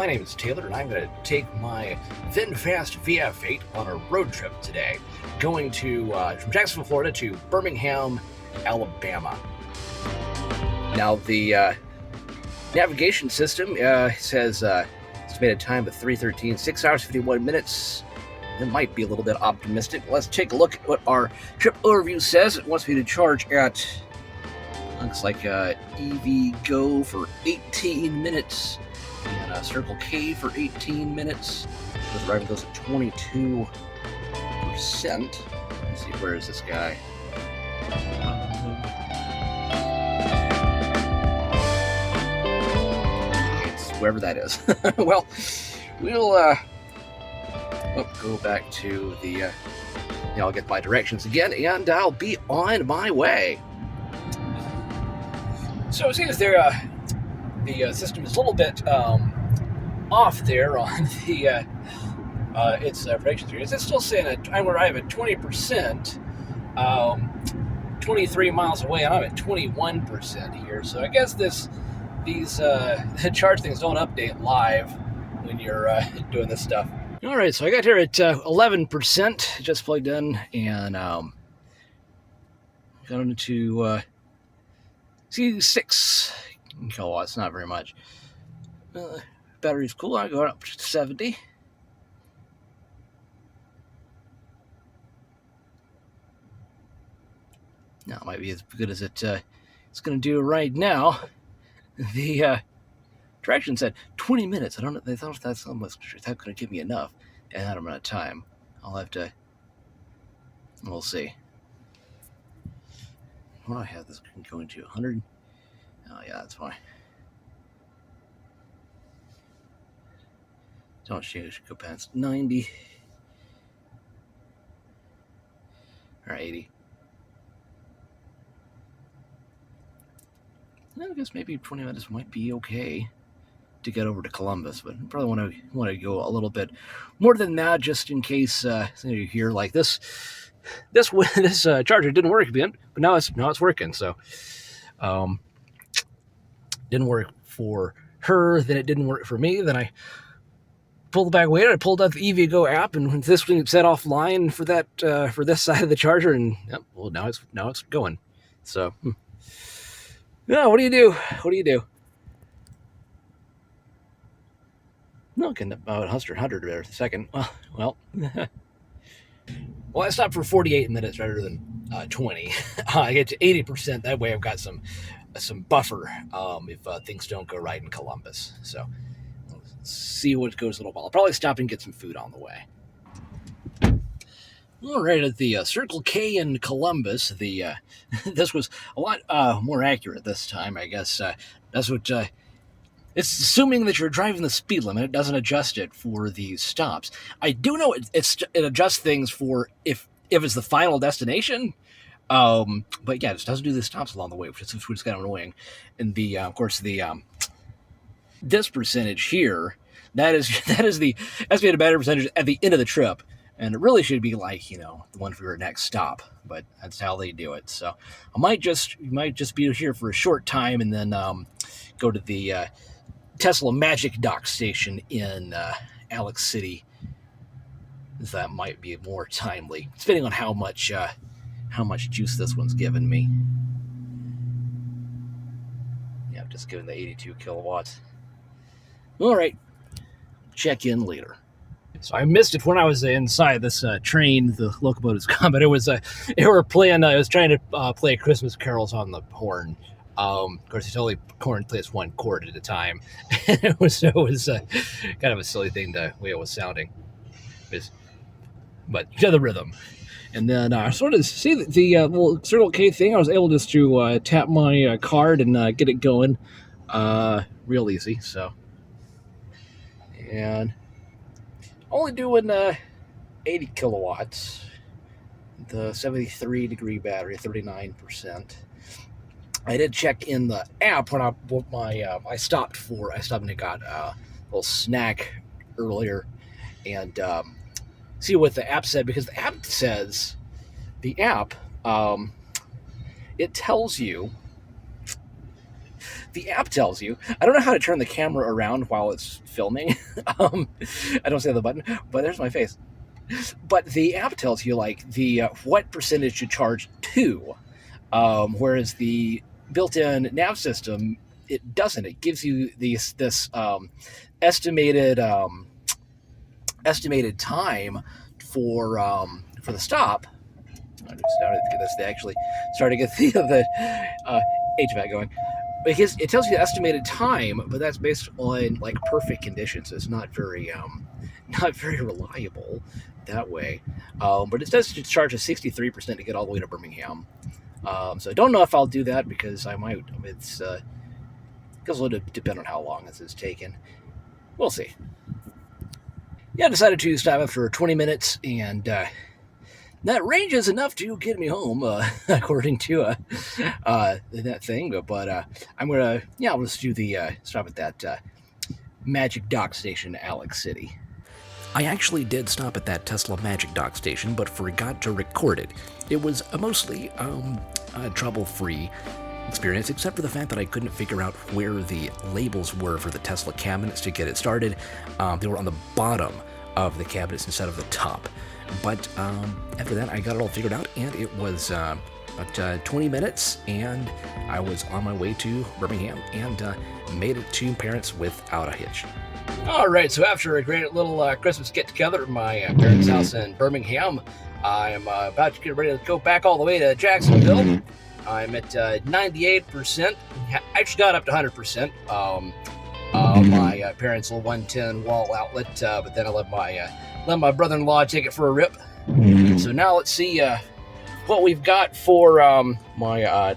my name is Taylor, and I'm going to take my VinFast VF8 on a road trip today, going to from Jacksonville, Florida to Birmingham, Alabama. Now, the navigation system says estimated time of 3:13, 6 hours, 51 minutes. It might be a little bit optimistic. Let's take a look at what our trip overview says. It wants me to charge at, looks like EV Go for 18 minutes and Circle K for 18 minutes. The driving goes at 22%. Let's see, where is this guy? It's wherever that is. Well, we'll go back to the, I'll get my directions again, and I'll be on my way. So it seems there, the system is a little bit off there on the its prediction series. It's still saying I'm arriving at 20%, 23 miles away, and I'm at 21% here. So I guess these charge things don't update live when you're doing this stuff. All right, so I got here at 11%, just plugged in, and got into 6 kilowatts, not very much. Battery's cool. I go up to 70. Now it might be as good as it's going to do right now. The direction said 20 minutes. I don't know. They thought that's almost going to give me enough in that amount of time. I'll have to. We'll see. What do I have this going to? 100? Oh, yeah, that's fine. Don't should go past 90. Or 80. I guess maybe 20 minutes might be okay to get over to Columbus, but I probably want to go a little bit more than that, just in case you hear like this charger didn't work again, but now it's working. So didn't work for her, then it didn't work for me. Then I pulled the back weight. I pulled out the EV Go app, and this thing set offline for that for this side of the charger, and well, now it's going. So yeah, what do you do? No, getting about 100 there a second. Well, I stopped for 48 minutes rather than 20. I get to 80%. That way, I've got some buffer if things don't go right in Columbus. So, we'll see what goes a little while. I'll probably stop and get some food on the way. All right, at the Circle K in Columbus, this was a lot more accurate this time. I guess that's what. It's assuming that you're driving the speed limit. It doesn't adjust it for these stops. I do know it adjusts things for if it's the final destination. But yeah, it just doesn't do the stops along the way, which is kind of annoying. And of course, this percentage here, that is the estimated battery percentage at the end of the trip. And it really should be like, the one for your next stop, but that's how they do it. So I might just be here for a short time and then go to the Tesla Magic Dock station in Alex City. That might be more timely, depending on how much juice this one's given me. Yeah, I'm just giving the 82 kilowatts. All right, check in later. So I missed it when I was inside this train. The locomotive's gone, but it was they were playing. I was trying to play Christmas carols on the horn. Of course, it's only horn plays one chord at a time. it was kind of a silly thing the way it was sounding. But to the rhythm. And then I sort of see the little Circle K thing. I was able just to tap my card and get it going real easy. So, and only doing 80 kilowatts, the 73 degree battery, 39%. I did check in the app when I stopped and got a little snack earlier, and see what the app said, because the app says it tells you the app tells you. I don't know how to turn the camera around while it's filming. I don't see the button, but there's my face. But the app tells you like the what percentage to charge to, whereas the built-in nav system, it doesn't. It gives you this estimated estimated time for the stop. I just started to get this. They actually started to get the HVAC going. Because it tells you the estimated time, but that's based on like perfect conditions. It's not very reliable that way. But it does charge us 63% to get all the way to Birmingham. So I don't know if I'll do that because I might. It's because it'll depend on how long this is taking. We'll see. Yeah, I decided to stop after 20 minutes, and that range is enough to get me home, according to that thing. But I'm gonna, I'll just do the stop at that Magic Dock Station, Alex City. I actually did stop at that Tesla Magic Dock Station, but forgot to record it. It was a mostly trouble-free experience, except for the fact that I couldn't figure out where the labels were for the Tesla cabinets to get it started. They were on the bottom of the cabinets instead of the top. But after that, I got it all figured out, and it was about 20 minutes, and I was on my way to Birmingham and made it to parents without a hitch. All right, so after a great little Christmas get-together at my parents' house in Birmingham, I'm about to get ready to go back all the way to Jacksonville. I'm at 98%. I actually got up to 100%. My parents' little 110 wall outlet, but then I let my brother-in-law take it for a rip. So now let's see what we've got for my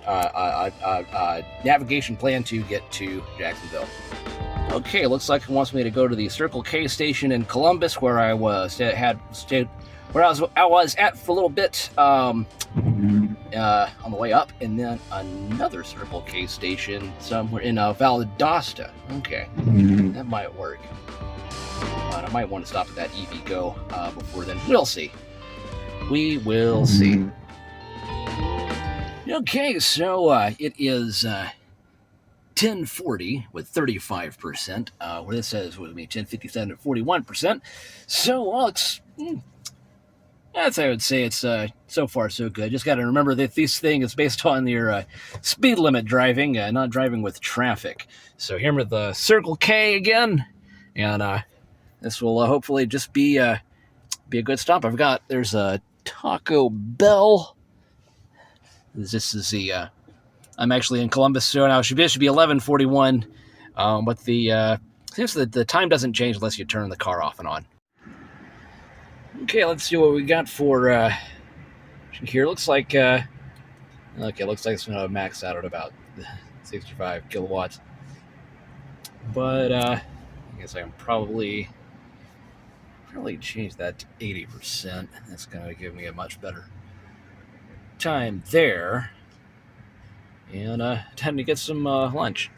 navigation plan to get to Jacksonville. Okay, looks like it wants me to go to the Circle K station in Columbus, where I was at for a little bit on the way up, and then another Circle K station somewhere in Valdosta. Okay, that might work. But I might want to stop at that EVgo before then. We'll see. We will see. Okay, so it is 1040 with 35%. Where this says with me 1057 at 41%. So it's I would say it's so far so good. Just got to remember that this thing is based on your speed limit driving, not driving with traffic. So here with the Circle K again, and this will hopefully just be a good stop. There's a Taco Bell. This is the I'm actually in Columbus, so now it should be 11:41, but seems that the time doesn't change unless you turn the car off and on. Okay, let's see what we got for here. Looks like it's going to max out at about 65 kilowatts. But I guess I can probably change that to 80%. That's going to give me a much better time there. And time to get some lunch.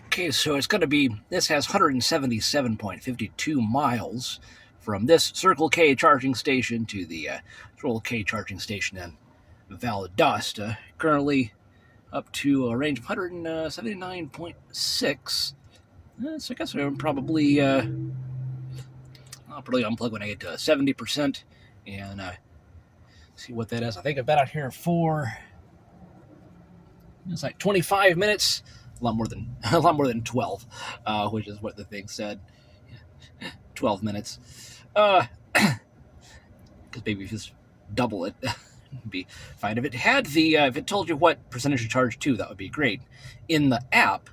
Okay, so it's going to be, this has 177.52 miles from this Circle K charging station to the Circle K charging station in Valdosta. Currently up to a range of 179.6. So I guess I'm probably, I'll probably unplug when I get to 70% and see what that is. I think I've been out here for, it's like 25 minutes. A lot more than 12, which is what the thing said. 12 minutes. Because maybe if you just double it, it'd be fine. If it had if it told you what percentage to charge to, that would be great. In the app,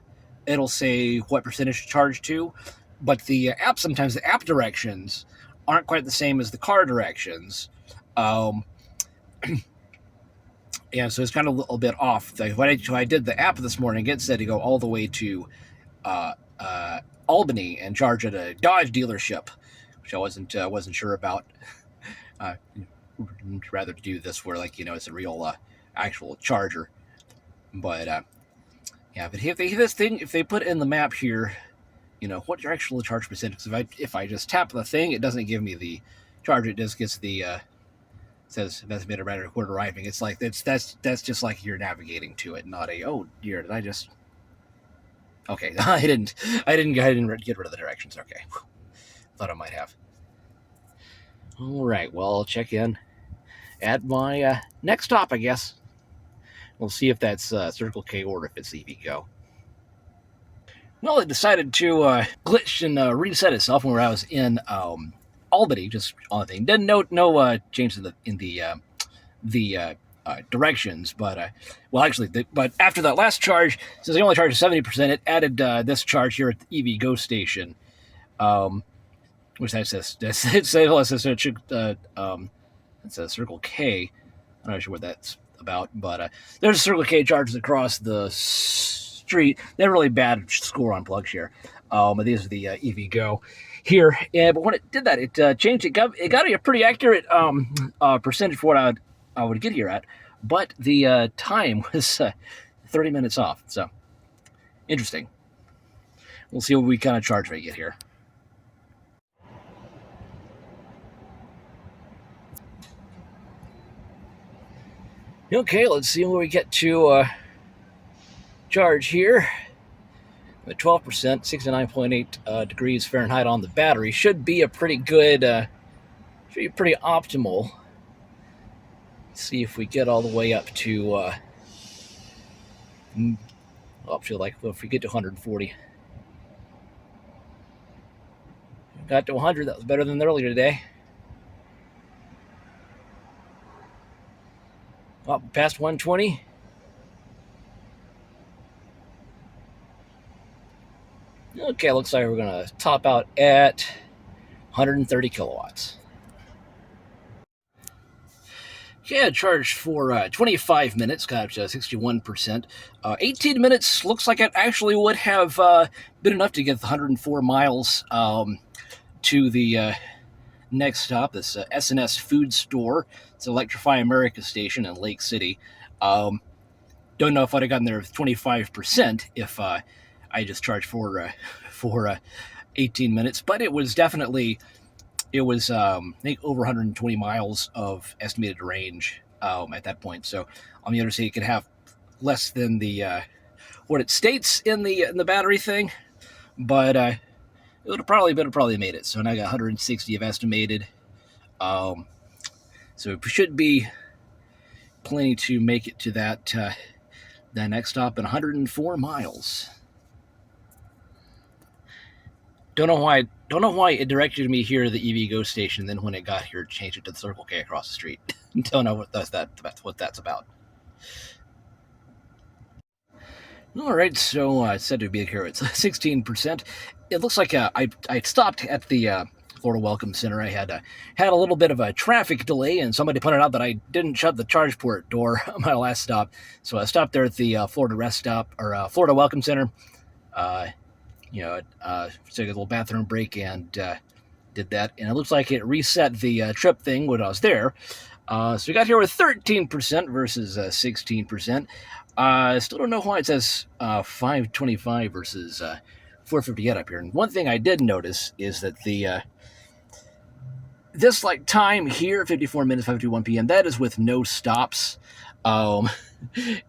it'll say what percentage to charge to, but the app, sometimes the app directions aren't quite the same as the car directions. And so it's kind of a little bit off. When I did the app this morning, it said to go all the way to Albany and charge at a Dodge dealership, which I wasn't sure about. I'd rather do this where it's a real actual charger. But but if they put in the map here, what your actual charge percentage. If I just tap the thing, it doesn't give me the charge. It just gets the says estimated record arriving. It's like that's just like you're navigating to it, not a did I just Okay, I didn't get rid of the directions. Okay, thought I might have. All right, well, I'll check in at my next stop, I guess. We'll see if that's Circle K or if it's EVgo. Well, it decided to glitch and reset itself when I was in Albany, just on the thing. Didn't no change in the directions, but but after that last charge, since they only charged 70%, it added this charge here at the EVgo station, which it says it says Circle K. I'm not sure what that's about, but there's a Circle K charges across the street. They have a really bad score on plug share. But these are the EVgo here. But when it did that, it changed. It got a pretty accurate percentage for what I would get here at, but the time was 30 minutes off. So interesting. We'll see what we kind of charge rate get here. Okay, let's see where we get to charge here. At 12%, 69.8 degrees Fahrenheit on the battery. Should be a pretty good, should be pretty optimal. Let's see if we get all the way up to like, well, if we get to 140. Got to 100, that was better than earlier today. Up past 120. Okay, looks like we're going to top out at 130 kilowatts. Yeah, charged for 25 minutes, got up to 61%. 18 minutes looks like it actually would have been enough to get the 104 miles to the next stop, this S&S food store. It's Electrify America station in Lake City. Don't know if I'd have gotten there with 25% if I just charged for 18 minutes, but it was definitely, I think over 120 miles of estimated range at that point. So on the other side, it could have less than the what it states in the battery thing, but it would have probably made it. So now I got 160 of estimated. So it should be plenty to make it to that next stop in 104 miles. Don't know why it directed me here to the EVgo station. Then when it got here, it changed it to the Circle K across the street. Don't know what that's about. All right, so it's said to be here. It's 16%. It looks like I stopped at the Florida Welcome Center. I had a little bit of a traffic delay, and somebody pointed out that I didn't shut the charge port door on my last stop. So I stopped there at the Florida Rest Stop or Florida Welcome Center. Took a little bathroom break and did that. And it looks like it reset the trip thing when I was there. So we got here with 13% versus 16%. Still don't know why it says 525 versus 458 up here. And one thing I did notice is that the this like time here, 54 minutes, 5:51 p.m., that is with no stops. And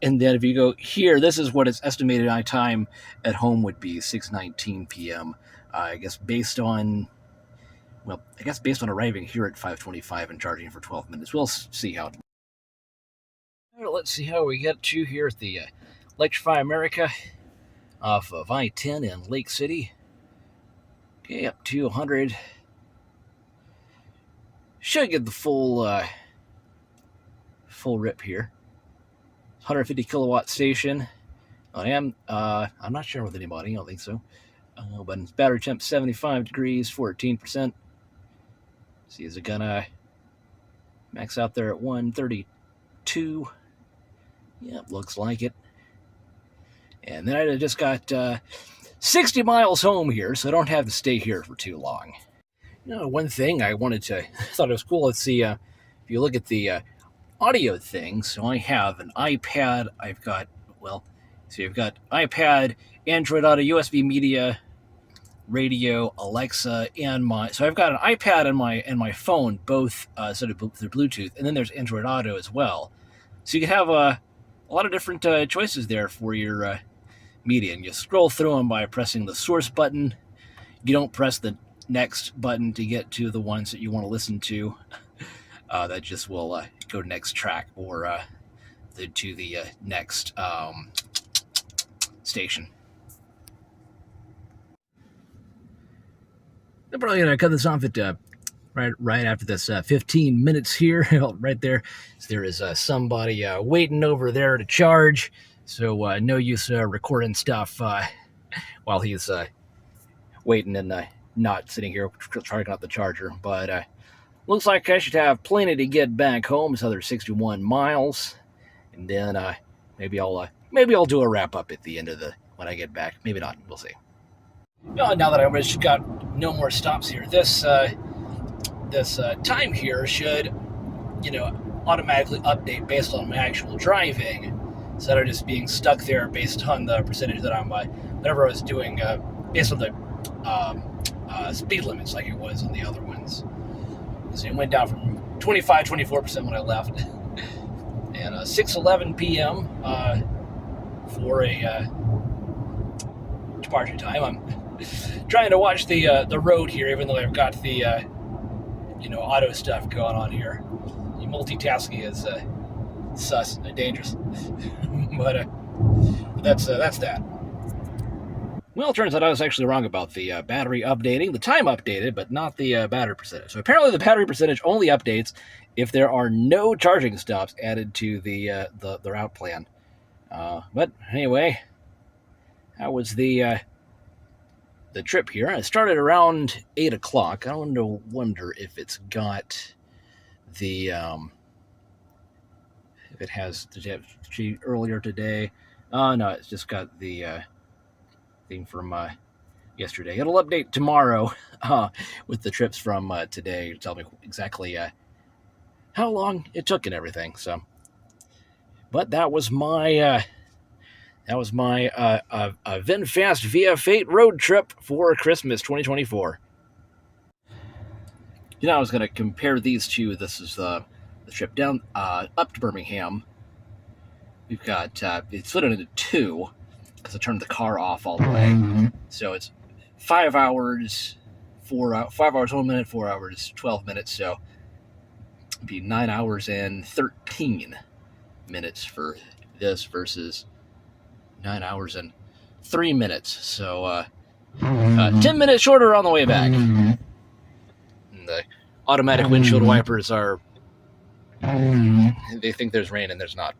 then if you go here, this is what its estimated time at home would be, 6:19 p.m. I guess based on arriving here at 5:25 and charging for 12 minutes. We'll see how. Let's see how we get to here at the Electrify America off of I-10 in Lake City. Okay, up to 100. Should get the full rip here. 150 kilowatt station. I'm not sure with anybody. I don't think so. But battery temp 75 degrees, 14%. See, is it gonna max out there at 132? Yep, looks like it. And then I just got 60 miles home here, so I don't have to stay here for too long. One thing I thought it was cool. Let's see, if you look at the audio thing, so I have an iPad. I've got iPad, Android Auto, USB Media, radio, Alexa, and so I've got an iPad and my phone, both set up through Bluetooth, and then there's Android Auto as well. So you can have a lot of different choices there for your media, and you scroll through them by pressing the source button. You don't press the next button to get to the ones that you want to listen to. That just will go to next track or to the next station. I'm probably going to cut this off at right after this 15 minutes here. Right there. So there is somebody waiting over there to charge. So no use recording stuff while he's waiting and not sitting here charging up the charger. But looks like I should have plenty to get back home. It's another 61 miles. And then maybe I'll do a wrap up at the end of when I get back. Maybe not. We'll see. Now that I've just got no more stops here, this time here should, automatically update based on my actual driving, instead of just being stuck there based on the percentage that I'm, whatever I was doing, based on the speed limits like it was on the other ones. So it went down from 24% when I left, and 6:11 p.m. For a departure time. I'm trying to watch the road here, even though I've got the auto stuff going on here. Multitasking is sus and dangerous, but that's that. Well, it turns out I was actually wrong about the battery updating. The time updated, but not the battery percentage. So apparently the battery percentage only updates if there are no charging stops added to the route plan. But anyway, that was the trip here. I started around 8 o'clock. I wonder if it's got the if it has earlier today. No, it's just got the thing from yesterday. It'll update tomorrow with the trips from today to tell me exactly how long it took and everything. So, but that was my VinFast VF8 road trip for Christmas 2024. I was going to compare these two. This is the trip down up to Birmingham. We've got it's split into two because I turned the car off all the way. So it's 5 hours, 5 hours 1 minute, 4 hours 12 minutes. So it'd be 9 hours and 13 minutes for this versus 9 hours and 3 minutes. So 10 minutes shorter on the way back. And the automatic windshield wipers are, they think there's rain and there's not.